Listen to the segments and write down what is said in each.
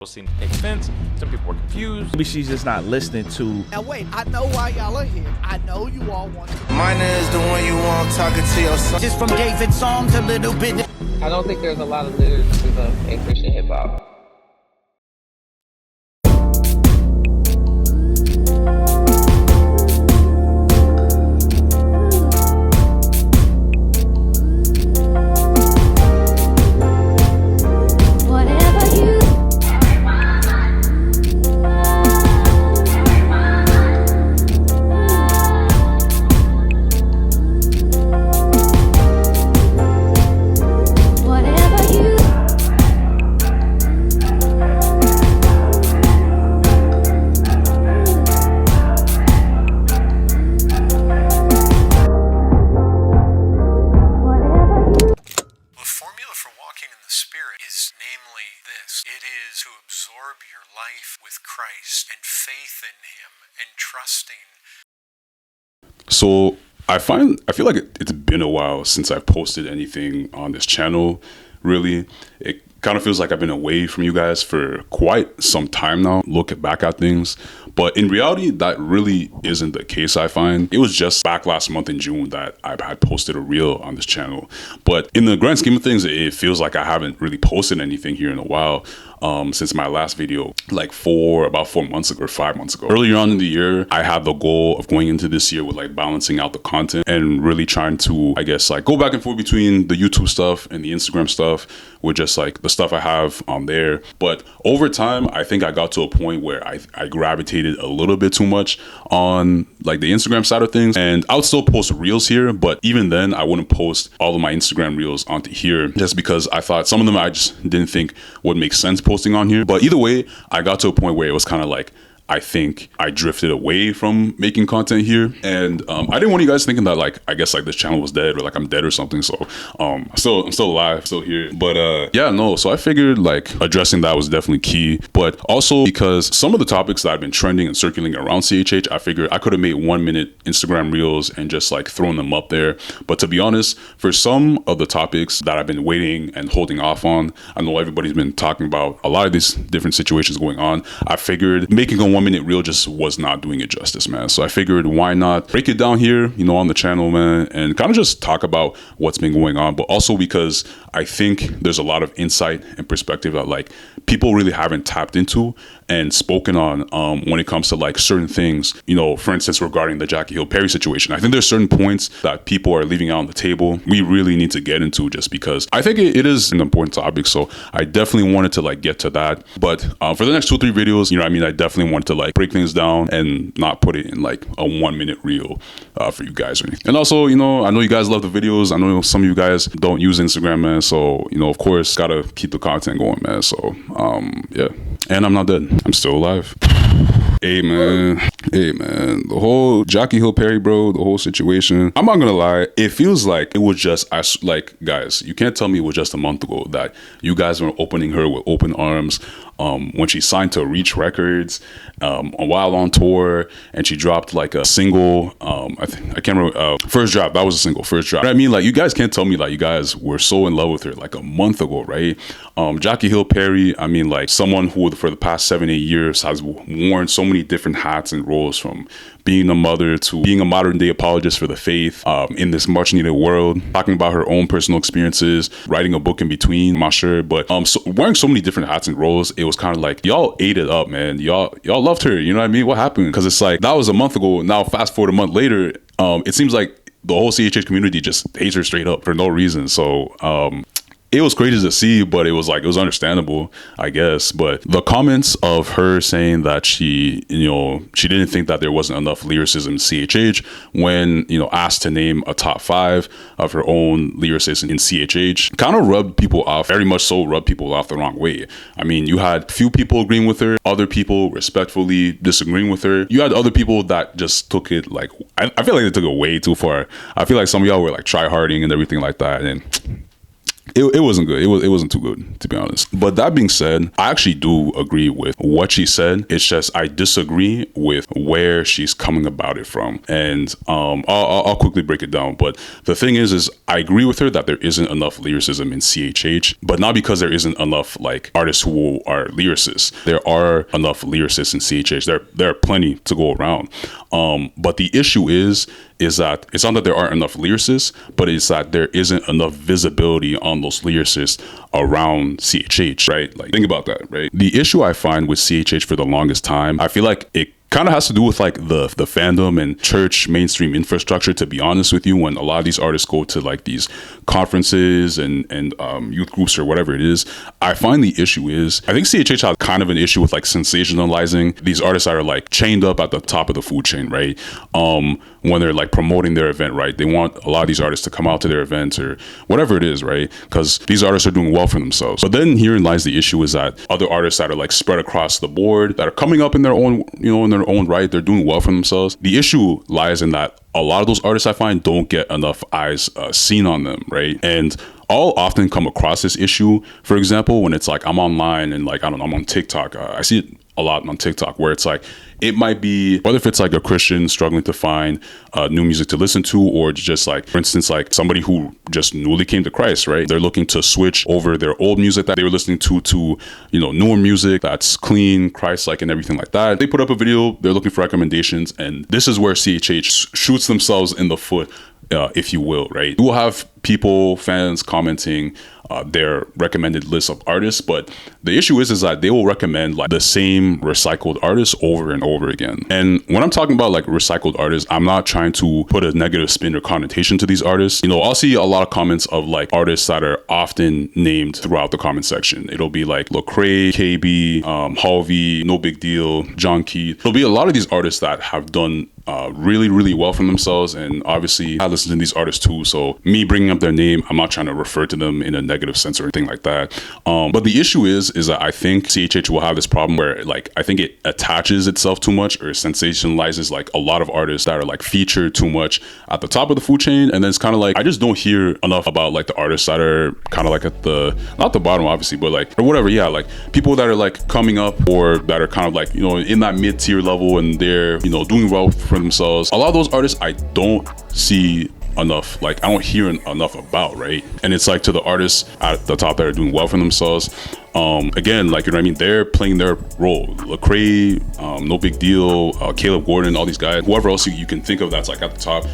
seem to take offense. Some people were confused. Maybe she's just not listening to. Now wait, I know why y'all are here. I know you all want to. Mine is the one you want talking to your son. Just from David's songs a little bit. I don't think there's a lot of lyrics in Christian hip hop. It is to absorb your life with Christ and faith in Him and trusting. So I feel like it's been a while since I've posted anything on this channel. Really, it kind of feels like I've been away from you guys for quite some time now, looking back at things. But in reality, that really isn't the case, I find. It was just back last month in June that I had posted a reel on this channel. But in the grand scheme of things, it feels like I haven't really posted anything here in a while. Since my last video, like about 4 months ago or 5 months ago. Earlier on in the year, I had the goal of going into this year with like balancing out the content and really trying to, I guess, like go back and forth between the YouTube stuff and the Instagram stuff with just like the stuff I have on there. But over time, I think I got to a point where I gravitated a little bit too much on like the Instagram side of things. And I would still post reels here, but even then I wouldn't post all of my Instagram reels onto here just because I thought some of them I just didn't think would make sense posting on here. But either way, I got to a point where it was kind of like, I think I drifted away from making content here. And I didn't want you guys thinking that like, I guess like this channel was dead or like I'm dead or something. So I'm still alive, still here. But yeah, no. So I figured like addressing that was definitely key. But also because some of the topics that have been trending and circulating around CHH, I figured I could have made 1 minute Instagram reels and just like thrown them up there. But to be honest, for some of the topics that I've been waiting and holding off on, I know everybody's been talking about a lot of these different situations going on. I figured making a 1 minute reel just was not doing it justice, man. So I figured why not break it down here, you know, on the channel, man, and kind of just talk about what's been going on. But also because I think there's a lot of insight and perspective that like people really haven't tapped into and spoken on when it comes to like certain things, you know, for instance, regarding the Jackie Hill Perry situation. I think there's certain points that people are leaving out on the table we really need to get into just because I think it is an important topic. So I definitely wanted to like get to that. But for the next 2 or 3 videos, you know what I mean, I definitely wanted to like break things down and not put it in like a 1 minute reel for you guys or anything. And also, you know, I know you guys love the videos. I know some of you guys don't use Instagram, man. So, you know, of course, gotta keep the content going, man. So, yeah. And I'm not dead. I'm still alive. Hey man, the whole Jackie Hill Perry, bro, the whole situation, I'm not gonna lie, it feels like it was just, like, guys, you can't tell me it was just a month ago that you guys were opening her with open arms when she signed to Reach Records, while on tour, and she dropped like a single, I can't remember, First Drop, that was a single, First Drop. I mean, like, you guys can't tell me like you guys were so in love with her like a month ago, right? Jackie Hill Perry, I mean, like someone who for the past 7-8 years has worn so many different hats and roles, from being a mother to being a modern day apologist for the faith in this much needed world, talking about her own personal experiences, writing a book in between, I'm not sure, but so wearing so many different hats and roles, it was kind of like y'all ate it up, man. Y'all loved her, you know what I mean? What happened? Because it's like that was a month ago. Now fast forward a month later, it seems like the whole CHH community just hates her straight up for no reason. So it was crazy to see, but it was understandable, I guess. But the comments of her saying that she didn't think that there wasn't enough lyricism in CHH when, you know, asked to name a top 5 of her own lyricists in CHH, kind of rubbed people off, very much so rubbed people off the wrong way. I mean, you had few people agreeing with her, other people respectfully disagreeing with her. You had other people that just took it like, I feel like they took it way too far. I feel like some of y'all were like try-harding and everything like that. And it wasn't good. It wasn't too good, to be honest. But that being said, I actually do agree with what she said. It's just I disagree with where she's coming about it from. And I'll quickly break it down. But the thing is I agree with her that there isn't enough lyricism in CHH, but not because there isn't enough like artists who are lyricists. There are enough lyricists in CHH. There are plenty to go around. But the issue is that it's not that there aren't enough lyricists, but it's that there isn't enough visibility on those lyricists around CHH, right? Like, think about that, right? The issue I find with CHH for the longest time, I feel like it kind of has to do with like the fandom and church mainstream infrastructure, to be honest with you. When a lot of these artists go to like these conferences and youth groups or whatever it is, I find the issue is, I think CHH has kind of an issue with like sensationalizing these artists that are like chained up at the top of the food chain, right? When they're like promoting their event, right? They want a lot of these artists to come out to their events or whatever it is, right? Because these artists are doing well for themselves. But then herein lies the issue, is that other artists that are like spread across the board, that are coming up in their own, you know, in their own right, they're doing well for themselves. The issue lies in that a lot of those artists, I find, don't get enough eyes seen on them, right? And I'll often come across this issue, for example, when it's like I'm online and like, I don't know, I'm on TikTok. I see it a lot on TikTok, where it's like, it might be, whether if it's like a Christian struggling to find new music to listen to, or just like, for instance, like somebody who just newly came to Christ, right? They're looking to switch over their old music that they were listening to, you know, newer music that's clean, Christ-like and everything like that. They put up a video, they're looking for recommendations, and this is where CHH shoots themselves in the foot, if you will, right? You will have people, fans commenting their recommended list of artists, but the issue is that they will recommend like the same recycled artists over and over again. And when I'm talking about like recycled artists, I'm not trying to put a negative spin or connotation to these artists. You know, I'll see a lot of comments of like artists that are often named throughout the comment section. It'll be like Lecrae, KB, Halvey, No Big Deal, John Keith. There'll be a lot of these artists that have done really, really well for themselves. And obviously I listen to these artists too. So me bringing up their name, I'm not trying to refer to them in a negative sense or anything like that. But the issue is that I think CHH will have this problem where like, I think it attaches itself too much or sensationalizes like a lot of artists that are like featured too much at the top of the food chain. And then it's kind of like, I just don't hear enough about like the artists that are kind of like at the, not the bottom obviously, but like, or whatever. Yeah. Like people that are like coming up or that are kind of like, you know, in that mid-tier level and they're, you know, doing well for themselves. A lot of those artists I don't see enough, like I don't hear enough about, right? And it's like to the artists at the top that are doing well for themselves, again, like, you know what I mean, they're playing their role. Lecrae, No Big Deal, Caleb Gordon, all these guys, whoever else you can think of that's like at the top,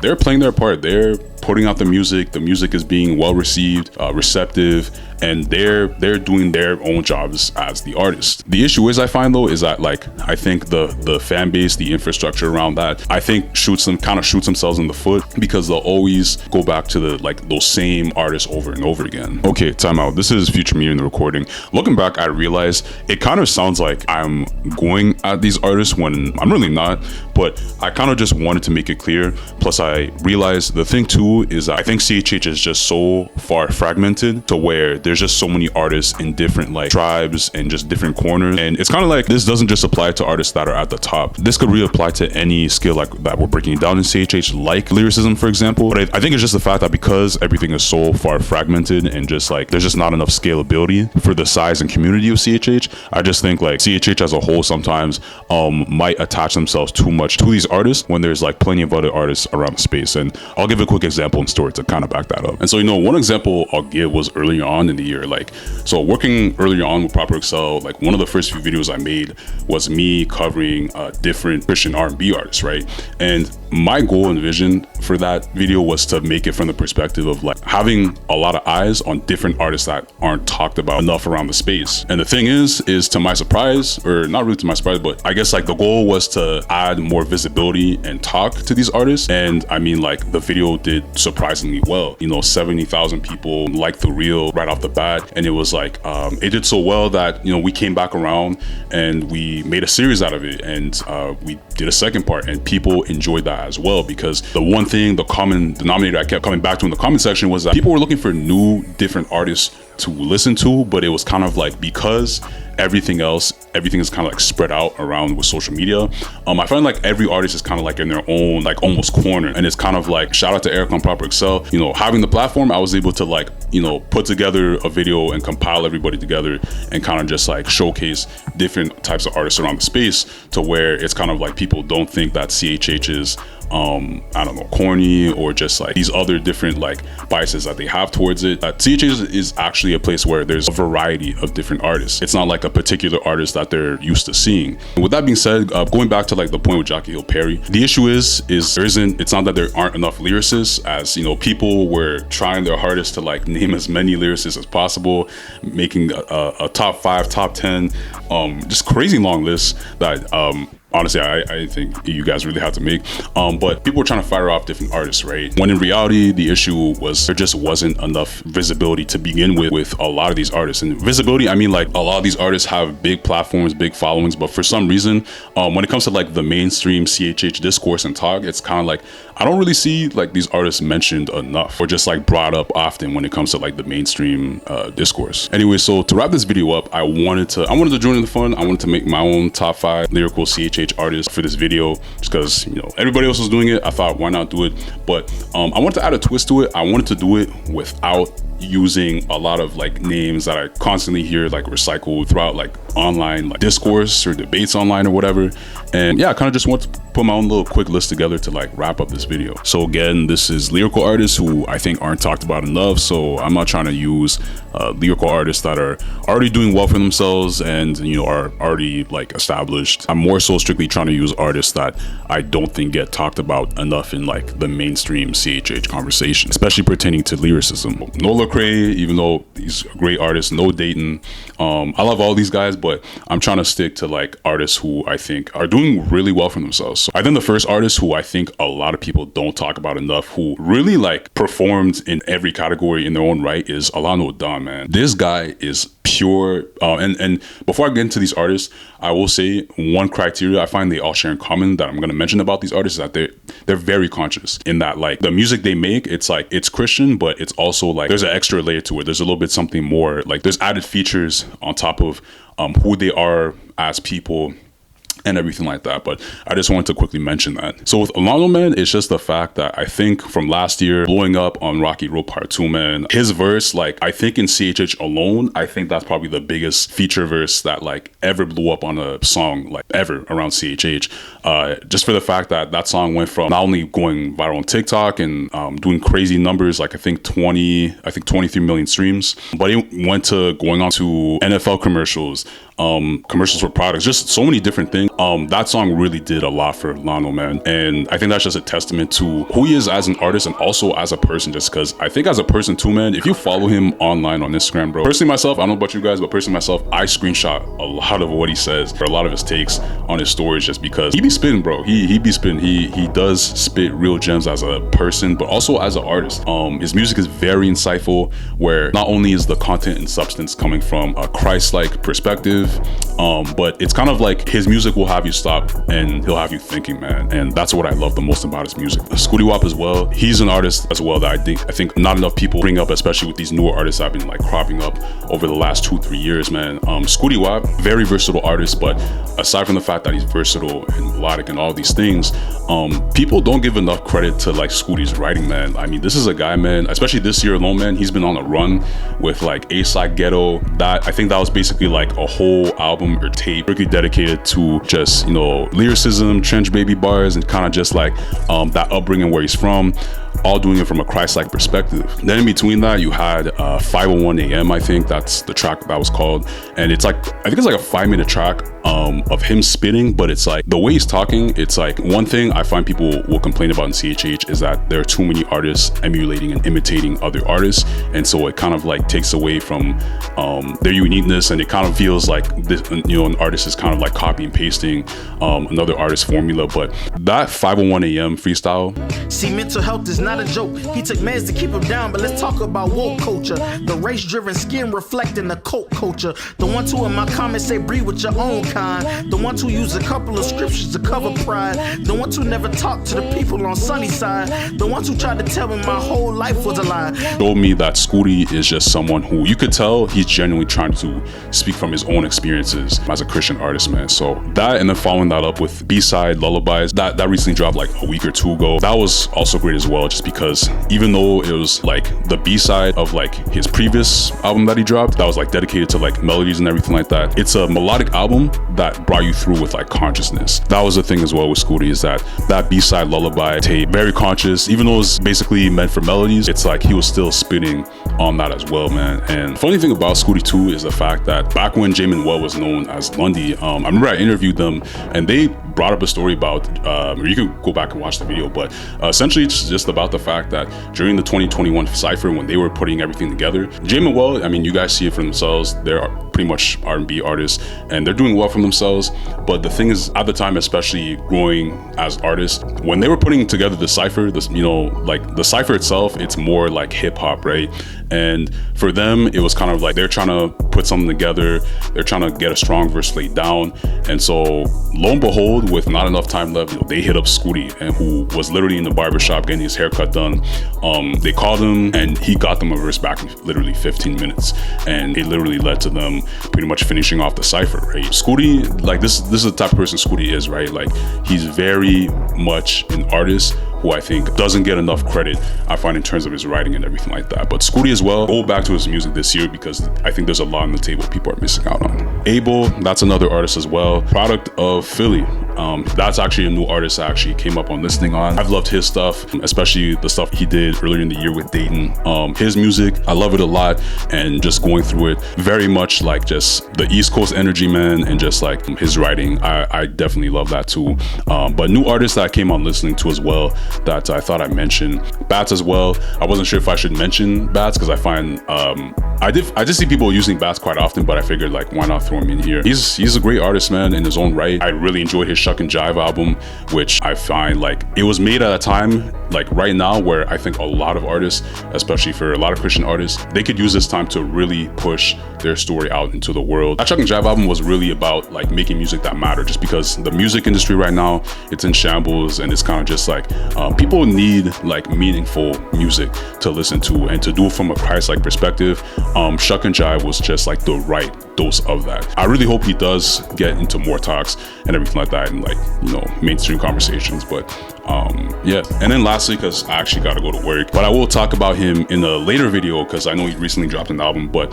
they're playing their part. They're putting out the music is being well received, receptive, and they're doing their own jobs as the artist. The issue is, I find though, is that like, I think the fan base, the infrastructure around that, I think shoots themselves in the foot, because they'll always go back to the like those same artists over and over again. Okay, time out. This is Future Me in the recording. Looking back, I realized it kind of sounds like I'm going at these artists when I'm really not, but I kind of just wanted to make it clear. Plus I realized the thing too is that I think CHH is just so far fragmented to where there's just so many artists in different like tribes and just different corners, and it's kind of like this doesn't just apply to artists that are at the top. This could really apply to any skill like that we're breaking down in CHH, like lyricism, for example. But I think it's just the fact that because everything is so far fragmented and just like there's just not enough scalability for the size and community of CHH, I just think like CHH as a whole sometimes might attach themselves too much to these artists when there's like plenty of other artists around the space. And I'll give a quick example and story to kind of back that up. And so, you know, one example I'll give was earlier on in the year. Like, so working earlier on with Proper Excel, like one of the first few videos I made was me covering different Christian R&B artists, right? And my goal and vision for that video was to make it from the perspective of like having a lot of eyes on different artists that aren't talked about enough around the space. And the thing is to my surprise, or not really to my surprise, but I guess like the goal was to add more visibility and talk to these artists. And I mean, like the video did surprisingly well. You know, 70,000 people liked the reel right off the bat. And it was like, it did so well that, you know, we came back around and we made a series out of it. And we did a second part and people enjoyed that as well, because the one thing, the common denominator I kept coming back to in the comment section was that people were looking for new, different artists to listen to, but it was kind of like because everything else, everything is kind of like spread out around with social media. I find like every artist is kind of like in their own like almost corner, and it's kind of like, shout out to Eric on Proper Excel, you know, having the platform, I was able to like, you know, put together a video and compile everybody together and kind of just like showcase different types of artists around the space, to where it's kind of like people don't think that CHH is I don't know, corny, or just like these other different like biases that they have towards it. CHH is actually a place where there's a variety of different artists. It's not like a particular artist that they're used to seeing. And with that being said, going back to like the point with Jackie Hill Perry, the issue is it's not that there aren't enough lyricists, as you know, people were trying their hardest to like name as many lyricists as possible, making a top 5, top 10, just crazy long list that honestly, I think you guys really had to make. But people were trying to fire off different artists, right? When in reality, the issue was there just wasn't enough visibility to begin with a lot of these artists. And visibility, I mean, like, a lot of these artists have big platforms, big followings, but for some reason, when it comes to like the mainstream CHH discourse and talk, it's kind of like, I don't really see like these artists mentioned enough, or just like brought up often when it comes to like the mainstream discourse. Anyway, so to wrap this video up, I wanted to join in the fun. I wanted to make my own top 5 lyrical CHH artists for this video, just because, you know, everybody else was doing it. I thought, why not do it? But I wanted to add a twist to it. I wanted to do it without using a lot of like names that I constantly hear like recycled throughout like online like discourse or debates online or whatever. And yeah, I kind of just want to put my own little quick list together to like wrap up this video. So again, this is lyrical artists who I think aren't talked about enough. So I'm not trying to use lyrical artists that are already doing well for themselves and, you know, are already like established. I'm more so strictly trying to use artists that I don't think get talked about enough in like the mainstream CHH conversation, especially pertaining to lyricism. No Lecrae, even though he's a great artist, no Dayton. I love all these guys, but I'm trying to stick to like artists who I think are doing really well for themselves. So I think the first artist who I think a lot of people don't talk about enough, who really like performed in every category in their own right, is Alano Don, man. This guy is pure. And before I get into these artists, I will say one criteria I find they all share in common that I'm going to mention about these artists is that they're very conscious in that like the music they make, it's like, it's Christian, but it's also like there's an extra layer to it. There's a little bit something more, like there's added features on top of who they are as people and everything like that. But I just wanted to quickly mention that. So with Alano, man, it's just the fact that I think from last year blowing up on Rocky Road Part 2, man, his verse, like I think in CHH alone, I think that's probably the biggest feature verse that like ever blew up on a song, like ever around CHH. Just for the fact that that song went from not only going viral on TikTok and doing crazy numbers, like I think 23 million streams, but it went to going on to NFL commercials, commercials for products, just so many different things. That song really did a lot for Lano, man, and I think that's just a testament to who he is as an artist and also as a person, just because I think as a person too, man, if you follow him online on Instagram, bro, personally myself, I don't know about you guys, but personally myself, I screenshot a lot of what he says for a lot of his takes on his stories, just because he be spitting, bro. He be spitting. He does spit real gems as a person, but also as an artist. His music is very insightful, where not only is the content and substance coming from a Christ-like perspective, but it's kind of like his music will have you stop and he'll have you thinking, man, and that's what I love the most about his music. Scooty Wop as well, he's an artist as well that I think not enough people bring up, especially with these newer artists that have been like cropping up over the last 2-3 years, man. Scooty Wop, very versatile artist, but aside from the fact that he's versatile and melodic and all these things, people don't give enough credit to like Scooty's writing, man. I mean, this is a guy, man, especially this year alone, man, he's been on a run with like A-Side Ghetto. That I think that was basically like a whole album or tape really dedicated to just, you know, lyricism, trench baby bars, and kind of just like that upbringing where he's from, all doing it from a Christ-like perspective. Then in between that, you had 5:01 a.m. I think that's the track that was called, and it's like, I think it's like a 5-minute track of him spitting, but it's like the way he's talking, it's like one thing I find people will complain about in CHH is that there are too many artists emulating and imitating other artists, and so it kind of like takes away from their uniqueness, and it kind of feels like this, you know, an artist is kind of like copy and pasting another artist's formula. But that 5:01 a.m. freestyle, See, mental health is not a joke. He took meds to keep him down, but let's talk about woke culture. The race-driven skin reflecting the cult culture. The 1-2 in my comments say breathe with your own kind. The ones who use a couple of scriptures to cover pride. The ones who never talk to the people on sunny side. The ones who tried to tell me my whole life was a lie. Showed me that Scooty is just someone who you could tell he's genuinely trying to speak from his own experiences as a Christian artist, man. So that, and then following that up with B-side Lullabies, that recently dropped like a week or two ago. That was also great as well, just because even though it was like the B-side of like his previous album that he dropped, that was like dedicated to like melodies and everything like that, it's a melodic album that brought you through with like consciousness. That was the thing as well with Scooty, is that B-side Lullaby tape, very conscious, even though it's basically meant for melodies, it's like he was still spitting on that as well, man. And funny thing about Scooty too is the fact that back when Jamin Well was known as Lundy, I remember I interviewed them and they brought up a story about, you can go back and watch the video, but essentially it's just about the fact that during the 2021 Cypher, when they were putting everything together, Jamin Well, I mean, you guys see it for themselves, they're pretty much R&B artists and they're doing well for themselves. But the thing is, at the time, especially growing as artists, when they were putting together the Cypher, this, you know, like the Cypher itself, it's more like hip hop, right? And for them, it was kind of like they're trying to put something together, they're trying to get a strong verse laid down. And so lo and behold, with not enough time left, you know, they hit up Scooty, and who was literally in the barbershop getting his haircut done. They called him and he got them a verse back in literally 15 minutes. And it literally led to them pretty much finishing off the Cypher, right? Scooty, like this is the type of person Scooty is, right? Like he's very much an artist who I think doesn't get enough credit, I find, in terms of his writing and everything like that. But Scooty as well, go back to his music this year, because I think there's a lot on the table people are missing out on. Abel, that's another artist as well, product of Philly. That's actually a new artist I actually came up on listening on. I've loved his stuff, especially the stuff he did earlier in the year with Dayton. His music, I love it a lot, and just going through it, very much like just the East Coast energy, man, and just like his writing, I definitely love that too. But new artists that I came on listening to as well, that I thought I mentioned, Bats as well. I wasn't sure if I should mention Bats, because I find I just see people using Bats quite often, but I figured like why not throw him in here. He's a great artist, man, in his own right. I really enjoyed his Shuck and Jive album, which I find like it was made at a time like right now where I think a lot of artists, especially for a lot of Christian artists, they could use this time to really push their story out into the world. That Shuck and Jive album was really about like making music that mattered, just because the music industry right now, it's in shambles, and it's kind of just like people need like meaningful music to listen to and to do it from a Christ-like perspective. Shuck and Jive was just like the right dose of that. I really hope he does get into more talks and everything like that, and like, you know, mainstream conversations. But yeah. And then lastly, because I actually got to go to work, but I will talk about him in a later video, because I know he recently dropped an album. But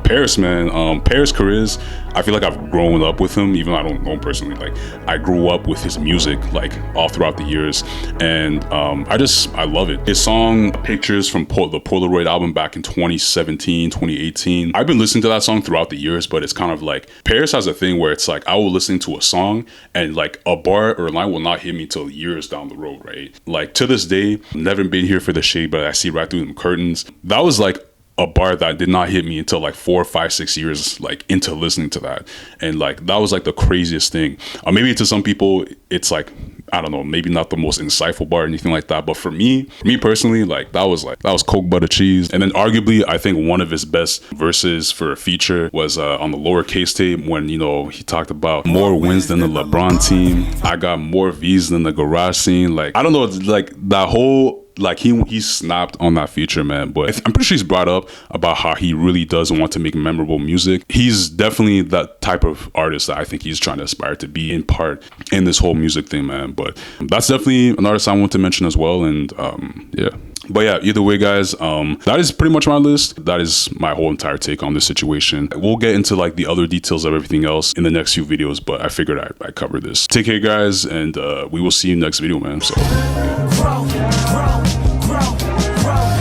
Paris, man, Paris Chariz, I feel like I've grown up with him, even though I don't know him personally. Like I grew up with his music like all throughout the years, and I love it. His song Pictures from the Polaroid album back in 2017, 2018. I've been listening to that song throughout the years, but it's kind of like Paris has a thing where it's like I will listen to a song and like a bar or a line will not hit me till years down the road, right? Like to this day, never been here for the shade, but I see right through them curtains. That was like a bar that did not hit me until like 4, 5, 6 years like into listening to that. And like that was like the craziest thing. Maybe to some people it's like, I don't know, maybe not the most insightful bar or anything like that, but for me personally, like that was coke butter cheese. And then arguably I think one of his best verses for a feature was on the Lowercase tape, when, you know, he talked about more wins than the LeBron team, I got more V's than the garage scene. Like I don't know, like that whole, like he snapped on that feature, man. But I'm pretty sure he's brought up about how he really does want to make memorable music. He's definitely that type of artist that I think he's trying to aspire to be, in part, in this whole music thing, man. But that's definitely an artist I want to mention as well. And yeah. But yeah, either way, guys, that is pretty much my list. That is my whole entire take on this situation. We'll get into like the other details of everything else in the next few videos, but I figured I covered this. Take care, guys, and we will see you next video, man. So yeah. Grow.